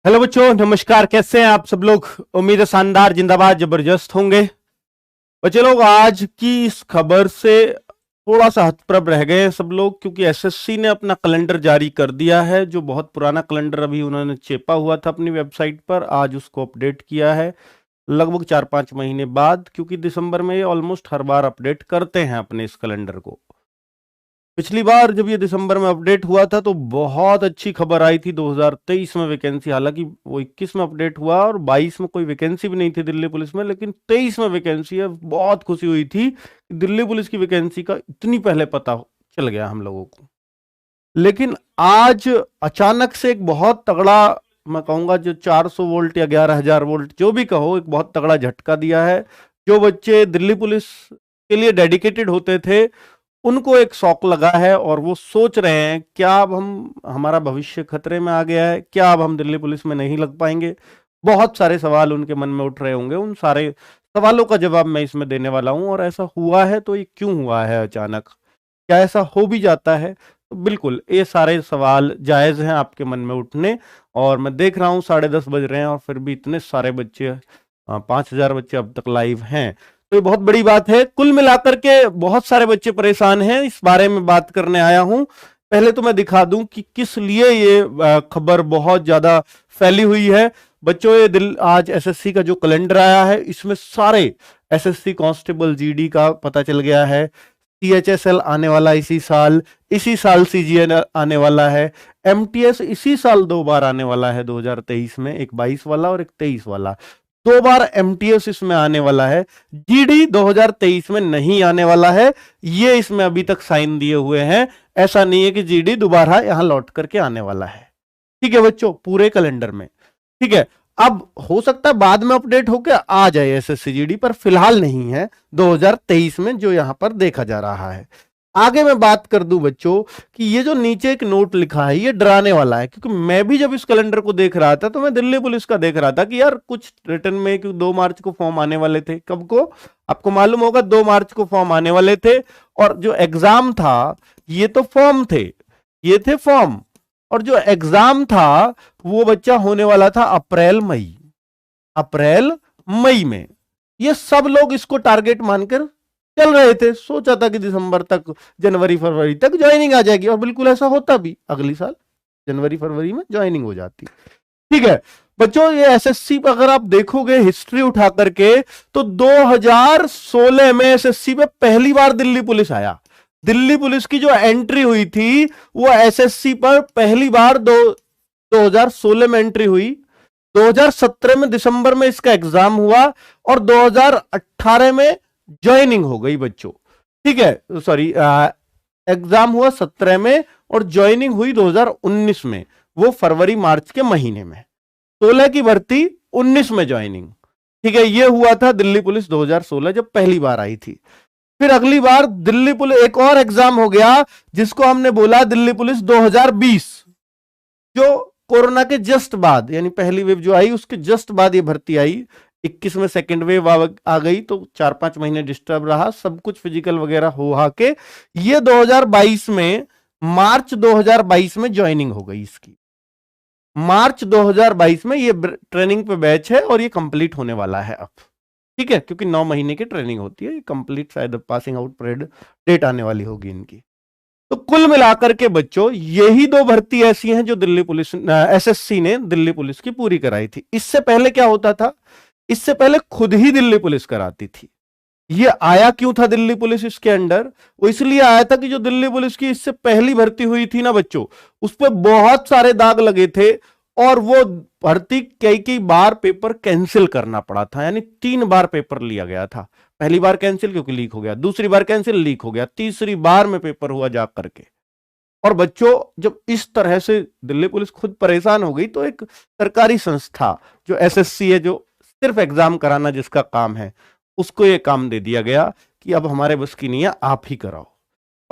Hello बच्चों, नमस्कार। कैसे हैं आप सब लोग? उम्मीद है शानदार, जिंदाबाद, जबरदस्त होंगे। बच्चे लोग, आज की इस खबर से थोड़ा सा हतप्रभ रह गए सब लोग, क्योंकि एसएससी ने अपना कैलेंडर जारी कर दिया है। जो बहुत पुराना कैलेंडर अभी उन्होंने चेपा हुआ था अपनी वेबसाइट पर, आज उसको अपडेट किया है लगभग 4-5 महीने बाद, क्योंकि दिसंबर में ये ऑलमोस्ट हर बार अपडेट करते हैं अपने इस कैलेंडर को। पिछली बार जब ये दिसंबर में अपडेट हुआ था तो बहुत अच्छी खबर आई थी 2023 में वैकेंसी। हालांकि वो 21 में अपडेट हुआ और 22 में कोई वैकेंसी भी नहीं थी दिल्ली पुलिस में, लेकिन 23 में वैकेंसी है। बहुत खुशी हुई थी कि दिल्ली पुलिस की वैकेंसी का इतनी पहले पता चल गया हम लोगों को। लेकिन आज अचानक से एक बहुत तगड़ा, मैं कहूंगा जो 400 वोल्ट या 11,000 वोल्ट जो भी कहो, एक बहुत तगड़ा झटका दिया है। जो बच्चे दिल्ली पुलिस के लिए डेडिकेटेड होते थे उनको एक शौक लगा है और वो सोच रहे हैं क्या अब हमारा भविष्य खतरे में आ गया है, क्या अब हम दिल्ली पुलिस में नहीं लग पाएंगे। बहुत सारे सवाल उनके मन में उठ रहे होंगे। उन सारे सवालों का जवाब मैं इसमें देने वाला हूं। और ऐसा हुआ है तो ये क्यों हुआ है अचानक, क्या ऐसा हो भी जाता है? तो बिल्कुल ये सारे सवाल जायज हैं आपके मन में उठने। और मैं देख रहा हूँ 10:30 बज रहे हैं और फिर भी इतने सारे बच्चे, 5,000 बच्चे अब तक लाइव हैं, तो ये बहुत बड़ी बात है। कुल मिलाकर के बहुत सारे बच्चे परेशान हैं, इस बारे में बात करने आया हूं। पहले तो मैं दिखा दूं कि किस लिए ये खबर बहुत ज्यादा फैली हुई है। बच्चों, ये आज एसएससी का जो कैलेंडर आया है इसमें सारे एसएससी कांस्टेबल जीडी का पता चल गया है। सीएचएसएल आने वाला इसी साल सीजीएल आने वाला है। एमटीएस इसी साल 2 बार आने वाला है, 2023 में, एक 22 वाला और एक 23 वाला। 2 बार एमटीएस इसमें आने वाला है। जीडी 2023 में नहीं आने वाला है, ये इसमें अभी तक साइन दिए हुए हैं। ऐसा नहीं है कि जीडी दोबारा यहां लौट करके आने वाला है। ठीक है बच्चों, पूरे कैलेंडर में। ठीक है, अब हो सकता है बाद में अपडेट होकर आ जाए एसएससी जीडी, पर फिलहाल नहीं है 2023 में जो यहां पर देखा जा रहा है। आगे मैं बात कर दूं बच्चों कि ये जो नीचे एक नोट लिखा है ये डराने वाला है, क्योंकि मैं भी जब इस कैलेंडर को देख रहा था तो मैं दिल्ली पुलिस का देख रहा था कि यार कुछ रिटर्न में, क्योंकि 2 मार्च को फॉर्म आने वाले थे। कब को? आपको मालूम होगा, 2 मार्च को फॉर्म आने वाले थे। और जो एग्जाम था, ये तो फॉर्म थे, ये थे फॉर्म, और जो एग्जाम था वो बच्चा होने वाला था अप्रैल मई में। ये सब लोग इसको टारगेट मानकर चल रहे थे। सोचा था कि दिसंबर तक, जनवरी फरवरी तक ज्वाइनिंग आ जाएगी, और बिल्कुल ऐसा होता भी। अगली साल जनवरी फरवरी में ज्वाइनिंग हो जाती। ठीक है बच्चों, ये एसएससी पर अगर आप देखोगे हिस्ट्री उठा करके तो 2016 में एसएससी पे पहली बार दिल्ली पुलिस आया। दिल्ली पुलिस की जो एंट्री हुई थी वो एसएससी पर पहली बार 2016 में एंट्री हुई। 2017 में दिसंबर में इसका एग्जाम हुआ और 2018 में ज्वाइनिंग हो गई बच्चों। ठीक है, सॉरी, एग्जाम हुआ 17 में और ज्वाइनिंग हुई 2019 में, वो फरवरी मार्च के महीने में। 16 की भर्ती, 19 में ज्वाइनिंग। ठीक है, ये हुआ था दिल्ली पुलिस 2016 जब पहली बार आई थी। फिर अगली बार दिल्ली पुलिस, एक और एग्जाम हो गया जिसको हमने बोला दिल्ली पुलिस 2020, जो कोरोना के जस्ट बाद, यानी पहली वेव जो आई उसके जस्ट बाद ये भर्ती आई। 21 में सेकेंड वेव आ गई तो 4-5 महीने डिस्टर्ब रहा, सब कुछ फिजिकल वगैरह हो के ये 2022 में, मार्च 2022 में ज्वाइनिंग हो गई इसकी। मार्च 2022 में ये ट्रेनिंग पे बैच है और ये कंप्लीट होने वाला है अब। ठीक है, क्योंकि 9 महीने की ट्रेनिंग होती है, ये कंप्लीट शायद पासिंग आउट परेड डेट आने वाली होगी इनकी। तो कुल मिलाकर के बच्चों यही 2 भर्ती ऐसी हैं जो दिल्ली पुलिस, एसएससी ने दिल्ली पुलिस की पूरी कराई थी। इससे पहले क्या होता था? इससे पहले खुद ही दिल्ली पुलिस कराती थी। ये आया क्यों था दिल्ली पुलिस इसके अंडर? वो इसलिए आया था कि जो दिल्ली पुलिस की इससे पहली भर्ती हुई थी ना बच्चों, उस पर बहुत सारे दाग लगे थे और वो भर्ती कई बार पेपर कैंसिल करना पड़ा था। यानी 3 बार पेपर लिया गया था। पहली बार कैंसिल क्योंकि लीक हो गया, दूसरी बार कैंसिल, लीक हो गया, तीसरी बार में पेपर हुआ जा करके। और बच्चों जब इस तरह से दिल्ली पुलिस खुद परेशान हो गई तो एक सरकारी संस्था जो एसएससी है, जो सिर्फ एग्जाम कराना जिसका काम है, उसको ये काम दे दिया गया कि अब हमारे बस की नहीं है, आप ही कराओ।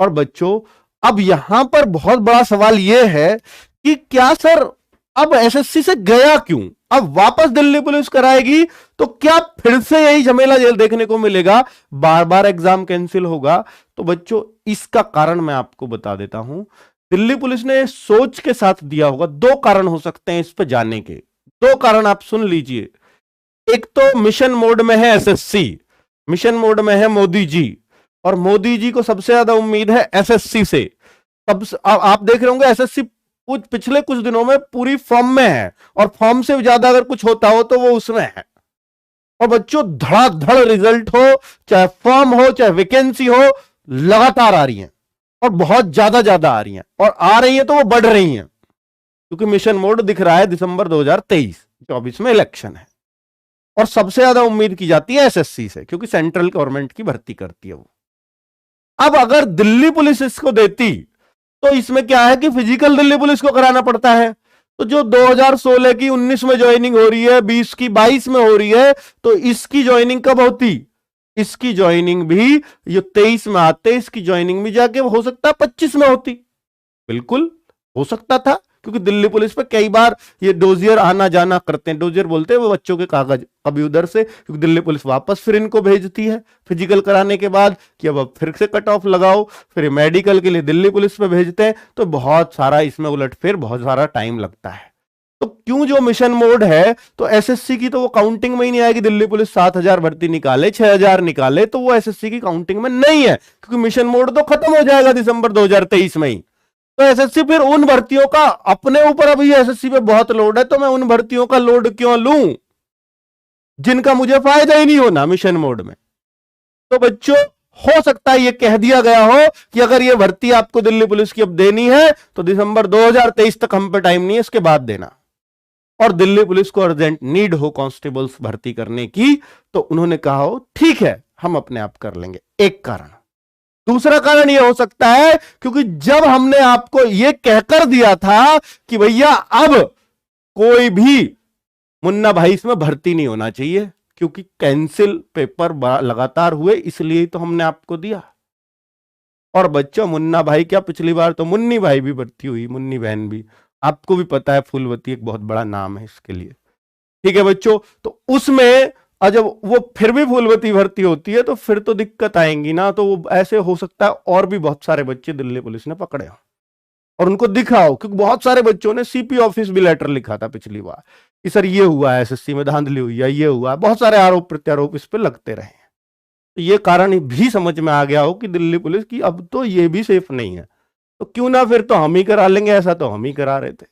और बच्चों अब यहां पर बहुत बड़ा सवाल यह है कि क्या सर अब एसएससी से गया क्यों? अब वापस दिल्ली पुलिस कराएगी तो क्या फिर से यही झमेला जेल देखने को मिलेगा, बार बार एग्जाम कैंसिल होगा? तो बच्चों इसका कारण मैं आपको बता देता हूं। दिल्ली पुलिस ने सोच के साथ दिया होगा। 2 कारण हो सकते हैं इस पर जाने के, दो कारण आप सुन लीजिए। एक तो मिशन मोड में है एसएससी, मिशन मोड में है मोदी जी, और मोदी जी को सबसे ज्यादा उम्मीद है एसएससी से। तब आप देख रहे होंगे एसएससी पिछले कुछ दिनों में पूरी फॉर्म में है, और फॉर्म से ज्यादा अगर कुछ होता हो तो वो उसमें है। और बच्चों धड़ाधड़ रिजल्ट हो, चाहे फॉर्म हो चाहे वैकेंसी हो, लगातार आ रही हैं, और बहुत ज्यादा ज्यादा आ रही हैं, और आ रही हैं तो वो बढ़ रही हैं, क्योंकि मिशन मोड दिख रहा है दिसंबर 2023-24 में इलेक्शन है। और सबसे ज्यादा उम्मीद की जाती है एसएससी से, क्योंकि सेंट्रल गवर्नमेंट की भर्ती करती है वो। अब अगर दिल्ली पुलिस इसको देती तो इसमें क्या है कि फिजिकल दिल्ली पुलिस को कराना पड़ता है। तो जो 2016 की 19 में ज्वाइनिंग हो रही है, 20 की 22 में हो रही है, तो इसकी ज्वाइनिंग कब होती? इसकी ज्वाइनिंग भी ये 23 में आते, इसकी ज्वाइनिंग भी जाके हो सकता है 25 में होती। बिल्कुल हो सकता था, क्योंकि दिल्ली पुलिस पे कई बार ये डोजियर आना जाना करते हैं। डोजियर बोलते हैं वो बच्चों के कागज, कभी उधर से, क्योंकि दिल्ली पुलिस वापस फिर इनको भेजती है फिजिकल कराने के बाद कि अब फिर से कट ऑफ लगाओ, फिर मेडिकल के लिए दिल्ली पुलिस पे भेजते हैं। तो बहुत सारा इसमें उलटफेर, बहुत सारा टाइम लगता है। तो क्यों जो मिशन मोड है, तो एसएससी की तो वो काउंटिंग में ही नहीं आएगी। दिल्ली पुलिस 7,000 भर्ती निकाले, 6,000 निकाले, तो वो एसएससी की काउंटिंग में नहीं है, क्योंकि मिशन मोड तो खत्म हो जाएगा दिसंबर 2023 में ही। तो एसएससी फिर उन भर्तियों का अपने ऊपर, अभी एसएससी पे बहुत लोड है, तो मैं उन भर्तियों का लोड क्यों लूं जिनका मुझे फायदा ही नहीं होना मिशन मोड में। तो बच्चों हो सकता है ये कह दिया गया हो कि अगर ये भर्ती आपको दिल्ली पुलिस की अब देनी है तो दिसंबर 2023 तक हम पे टाइम नहीं है, इसके बाद देना। और दिल्ली पुलिस को अर्जेंट नीड हो कांस्टेबल्स भर्ती करने की, तो उन्होंने कहा हो ठीक है हम अपने आप कर लेंगे, एक कारण। दूसरा कारण यह हो सकता है क्योंकि जब हमने आपको यह कहकर दिया था कि भैया अब कोई भी मुन्ना भाई इसमें भर्ती नहीं होना चाहिए, क्योंकि कैंसिल पेपर लगातार हुए, इसलिए तो हमने आपको दिया। और बच्चों मुन्ना भाई क्या, पिछली बार तो मुन्नी भाई भी भर्ती हुई, मुन्नी बहन भी, आपको भी पता है, फूलवती एक बहुत बड़ा नाम है इसके लिए। ठीक है बच्चों, तो उसमें जब वो फिर भी फूलवती भर्ती होती है तो फिर तो दिक्कत आएंगी ना। तो वो ऐसे हो सकता है और भी बहुत सारे बच्चे दिल्ली पुलिस ने पकड़े हो और उनको दिखाओ, क्योंकि बहुत सारे बच्चों ने सीपी ऑफिस भी लेटर लिखा था पिछली बार कि सर ये हुआ है, एसएससी में धांधली हुई है, ये हुआ है, बहुत सारे आरोप प्रत्यारोप इस पे लगते रहे। तो ये कारण भी समझ में आ गया हो कि दिल्ली पुलिस की अब तो ये भी सेफ नहीं है, तो क्यों ना फिर तो हम ही करा लेंगे, ऐसा तो हम ही करा रहे थे।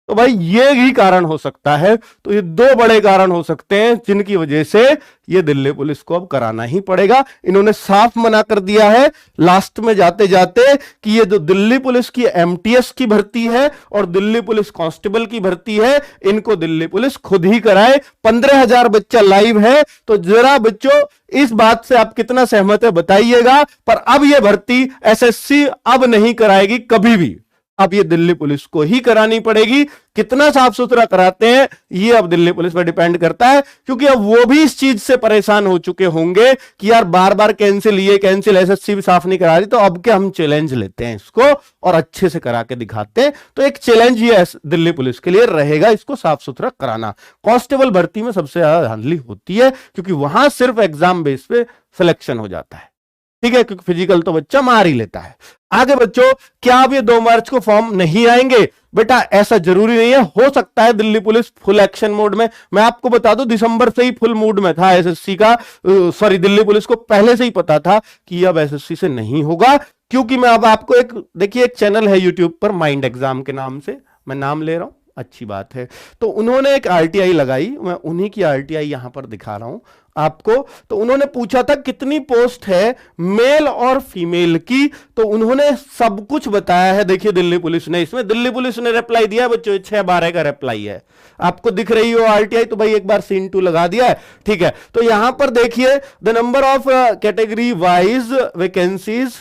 तो भाई ये ही कारण हो सकता है। तो ये दो बड़े कारण हो सकते हैं जिनकी वजह से ये दिल्ली पुलिस को अब कराना ही पड़ेगा। इन्होंने साफ मना कर दिया है लास्ट में जाते जाते कि ये जो दिल्ली पुलिस की एमटीएस की भर्ती है और दिल्ली पुलिस कांस्टेबल की भर्ती है, इनको दिल्ली पुलिस खुद ही कराए। 15,000 बच्चा लाइव है, तो जरा बच्चों इस बात से आप कितना सहमत है बताइएगा। पर अब ये भर्ती एसएससी अब नहीं कराएगी कभी भी, अब ये दिल्ली पुलिस को ही करानी पड़ेगी। कितना साफ सुथरा कराते हैं ये अब दिल्ली पुलिस पर डिपेंड करता है, क्योंकि अब वो भी इस चीज से परेशान हो चुके होंगे कि यार बार बार कैंसिल, ये कैंसिल, एसएससी भी साफ नहीं करा रही, तो अब क्या हम चैलेंज लेते हैं इसको और अच्छे से करा के दिखाते हैं। तो एक चैलेंज ये दिल्ली पुलिस के लिए रहेगा, इसको साफ सुथरा कराना। कांस्टेबल भर्ती में सबसे ज्यादा धांधली होती है, क्योंकि वहां सिर्फ एग्जाम बेस पे सिलेक्शन हो जाता है, ठीक है, क्योंकि फिजिकल तो बच्चा मार ही लेता है। आगे बच्चों, क्या अब ये 2 मार्च को फॉर्म नहीं आएंगे? बेटा ऐसा जरूरी नहीं है, हो सकता है Delhi police full action mode में। मैं आपको बता दूं दिसंबर से ही फुल मूड में था एसएससी का, सॉरी दिल्ली पुलिस को पहले से ही पता था कि अब एसएससी से नहीं होगा। क्योंकि मैं अब आपको एक देखिए, एक चैनल है यूट्यूब पर माइंड एग्जाम के नाम से, मैं नाम ले रहा हूं, अच्छी बात है। तो उन्होंने एक आरटीआई लगाई, मैं उन्हीं की आरटीआई यहां पर दिखा रहा हूं आपको। तो उन्होंने पूछा था कितनी पोस्ट है मेल और फीमेल की, तो उन्होंने सब कुछ बताया है। देखिए दिल्ली पुलिस ने, इसमें दिल्ली पुलिस ने रिप्लाई दिया बच्चों, 6/12 का रिप्लाई है, आपको दिख रही हो आरटीआई, तो भाई एक बार सीन 2 लगा दिया है, ठीक है। तो यहां पर देखिए the number of category wise vacancies,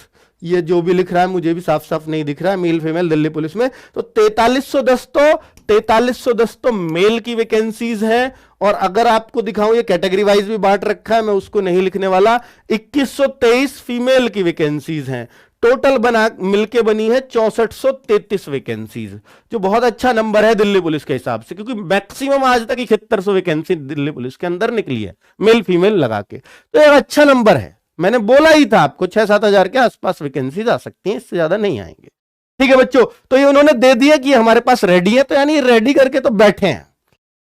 ये जो भी लिख रहा है मुझे भी साफ साफ नहीं दिख रहा है, मेल फीमेल दिल्ली पुलिस में। तो 4310 तो मेल की वैकेंसीज हैं, और अगर आपको दिखाऊं ये कैटेगरी वाइज भी बांट रखा है, मैं उसको नहीं लिखने वाला। 2123 फीमेल की वैकेंसीज हैं, टोटल बना मिलके बनी है 6433 वैकेंसीज, जो बहुत अच्छा नंबर है दिल्ली पुलिस के हिसाब से, क्योंकि मैक्सिमम आज तक 7100 वैकेंसी दिल्ली पुलिस के अंदर निकली है मेल फीमेल लगा के, तो एक अच्छा नंबर है। मैंने बोला ही था आपको 6-7 हजार के आसपास वैकेंसीज आ सकती हैं, इससे ज्यादा नहीं आएंगे, ठीक है बच्चों। तो ये उन्होंने दे दिया कि हमारे पास रेडी है, तो यानी रेडी करके तो बैठे हैं।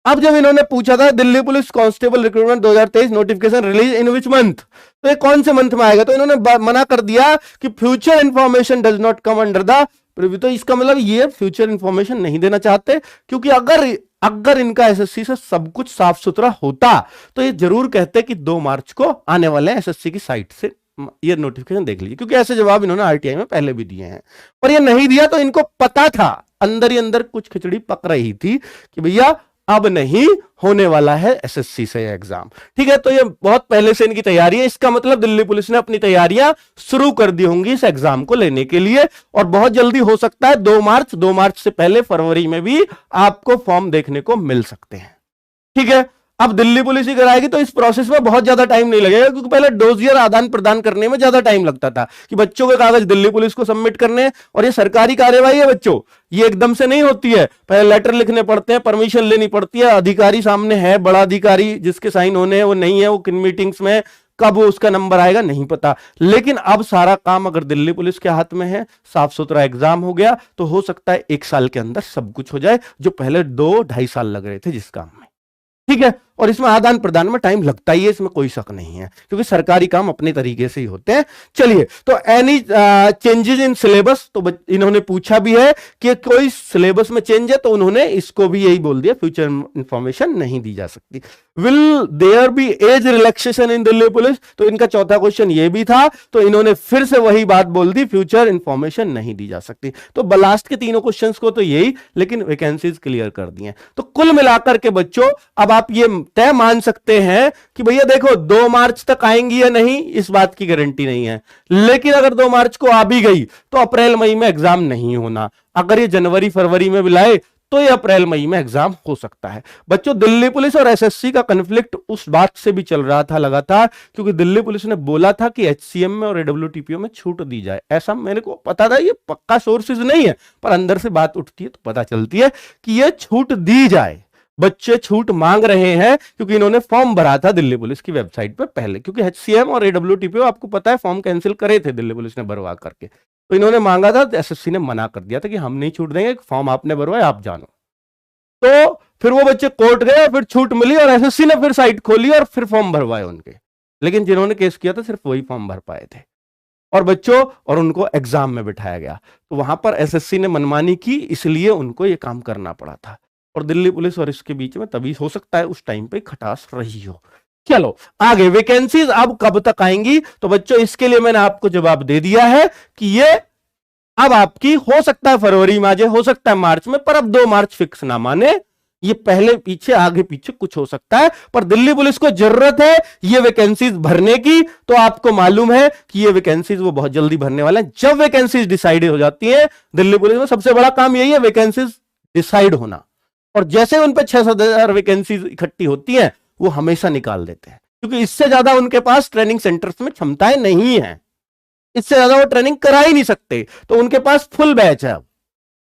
अब जब इन्होंने पूछा था Delhi police constable recruitment 2023 notification release in which month, तो ये कौन से मंथ में आएगा, तो इन्होंने मना कर दिया कि future information does not come under the preview. तो इसका मतलब ये फ्यूचर इंफॉर्मेशन नहीं देना चाहते, क्योंकि अगर इनका एसएससी से सब कुछ साफ सुथरा होता तो ये जरूर कहते कि 2 मार्च को आने वाले हैं, एसएससी की साइट से ये नोटिफिकेशन देख लीजिए, क्योंकि ऐसे जवाब इन्होंने आरटीआई में पहले भी दिए हैं। पर ये नहीं दिया तो इनको पता था, अंदर ही अंदर कुछ खिचड़ी पक रही थी कि भैया अब नहीं होने वाला है एसएससी से एग्जाम। ठीक है, तो ये बहुत पहले से इनकी तैयारी है। इसका मतलब दिल्ली पुलिस ने अपनी तैयारियां शुरू कर दी होंगी इस एग्जाम को लेने के लिए, और बहुत जल्दी हो सकता है 2 मार्च से पहले फरवरी में भी आपको फॉर्म देखने को मिल सकते हैं। ठीक है, अब दिल्ली पुलिस ही कराएगी तो इस प्रोसेस में बहुत ज्यादा टाइम नहीं लगेगा, क्योंकि पहले डोजियर आदान प्रदान करने में ज्यादा टाइम लगता था कि बच्चों के कागज दिल्ली पुलिस को सबमिट करने, और ये सरकारी कार्यवाही है बच्चों, ये एकदम से नहीं होती है। पहले लेटर लिखने पड़ते हैं, परमिशन लेनी पड़ती है, अधिकारी सामने है, बड़ा अधिकारी जिसके साइन होने हैं वो नहीं है, वो किन मीटिंग्स में कब उसका नंबर आएगा नहीं पता। लेकिन अब सारा काम अगर दिल्ली पुलिस के हाथ में है, साफ सुथरा एग्जाम हो गया, तो हो सकता है 1 साल के अंदर सब कुछ हो जाए, जो पहले 2-2.5 साल लग रहे थे जिस काम में। ठीक है, और इसमें आदान प्रदान में टाइम लगता ही है, इसमें कोई शक नहीं है, क्योंकि सरकारी काम अपने तरीके से ही होते हैं। चलिए, तो एनी चेंजेस इन सिलेबस, तो इन्होंने पूछा भी है कि कोई सिलेबस में चेंज है, तो उन्होंने इसको भी यही बोल दिया, फ्यूचर इंफॉर्मेशन नहीं दी जा सकती। Will there be as relaxation in Delhi police, तो इनका चौथा क्वेश्चन ये भी था, तो इन्होंने फिर से वही बात बोल दी, फ्यूचर इंफॉर्मेशन नहीं दी जा सकती। तो लास्ट के तीनों क्वेश्चन को तो यही, लेकिन वैकेंसीज क्लियर कर दी हैं। तो कुल मिलाकर के बच्चों अब आप ये तय मान सकते हैं कि भैया देखो 2 मार्च तक आएंगी या नहीं, इस बात की गारंटी नहीं है, लेकिन अगर 2 मार्च को आ भी गई तो अप्रैल मई में एग्जाम नहीं होना। अगर ये जनवरी फरवरी में बुलाए तो ये अप्रैल मई में एग्जाम हो सकता है। बच्चों, दिल्ली पुलिस और एसएससी का कन्फ्लिक्ट उस बात से भी चल रहा था लगातार, क्योंकि दिल्ली पुलिस ने बोला था कि एचसीएम में और एडब्ल्यूटीपीओ में छूट दी जाए। ऐसा मेरे को पता था, ये पक्का सोर्सेज नहीं है, पर अंदर से बात उठती है तो पता चलती है कि ये छूट दी जाए। बच्चे छूट मांग रहे हैं क्योंकि इन्होंने फॉर्म भरा था दिल्ली पुलिस की वेबसाइट पर पहले, क्योंकि एचसीएम और एडब्ल्यूटीपीओ आपको पता है फॉर्म कैंसिल करे थे दिल्ली पुलिस ने भरवा करके, तो इन्होंने मांगा था, एसएससी ने मना कर दिया था कि हम नहीं छूट देंगे, फॉर्म आपने भरवाया आप जानो। तो फिर वो बच्चे कोर्ट गए, फिर छूट मिली और एसएससी ने फिर साइट खोली और फिर फॉर्म भरवाए उनके, लेकिन जिन्होंने केस किया था सिर्फ वही फॉर्म भर पाए थे। और बच्चों, और उनको एग्जाम में बिठाया गया, तो वहां पर एसएससी ने मनमानी की, इसलिए उनको ये काम करना पड़ा था। और दिल्ली पुलिस और इसके बीच में तभी हो सकता है उस टाइम पे खटास रही हो। चलो आगे, वैकेंसीज अब कब तक आएंगी, तो बच्चों इसके लिए मैंने आपको जवाब दे दिया है कि ये अब आपकी हो सकता है फरवरी में आ जाए, हो सकता है मार्च में, पर अब 2 मार्च फिक्स ना माने, ये पहले पीछे आगे पीछे कुछ हो सकता है। पर दिल्ली पुलिस को जरूरत है ये वैकेंसीज भरने की, तो आपको मालूम है कि ये वैकेंसीज वो बहुत जल्दी भरने वाले हैं। जब वैकेंसीज डिसाइड हो जाती है दिल्ली पुलिस में, सबसे बड़ा काम यही है वैकेंसीज डिसाइड होना, और जैसे उन पे 6-7 हजार वैकेंसीज इकट्ठी होती हैं वो हमेशा निकाल देते हैं, क्योंकि इससे ज्यादा उनके पास ट्रेनिंग सेंटर्स में क्षमताएं नहीं है, इससे ज्यादा वो ट्रेनिंग करा ही नहीं सकते, तो उनके पास फुल बैच है।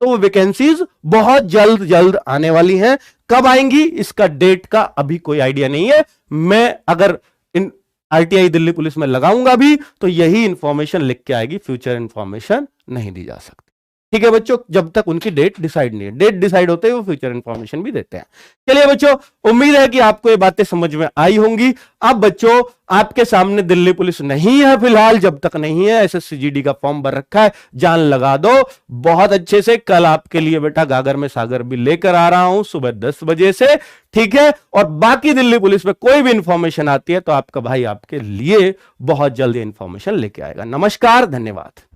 तो वो वैकेंसीज बहुत जल्द आने वाली हैं। कब आएंगी इसका डेट का अभी कोई आइडिया नहीं है। मैं अगर इन आरटीआई दिल्ली पुलिस में लगाऊंगा भी तो यही इंफॉर्मेशन लिख के आएगी, फ्यूचर इंफॉर्मेशन नहीं दी जा सकती। ठीक है बच्चों, जब तक उनकी डेट डिसाइड नहीं है, डेट डिसाइड होते ही वो फ्यूचर इंफॉर्मेशन भी देते हैं। चलिए बच्चों, उम्मीद है कि आपको ये बातें समझ में आई होंगी। अब बच्चों, आपके सामने दिल्ली पुलिस नहीं है फिलहाल, जब तक नहीं है, एसएससीजीडी का फॉर्म भर रखा है, जान लगा दो बहुत अच्छे से। कल आपके लिए बेटा गागर में सागर भी लेकर आ रहा हूं सुबह 10 बजे से, ठीक है। और बाकी दिल्ली पुलिस में कोई भी इंफॉर्मेशन आती है तो आपका भाई आपके लिए बहुत जल्दी इंफॉर्मेशन लेके आएगा। नमस्कार, धन्यवाद।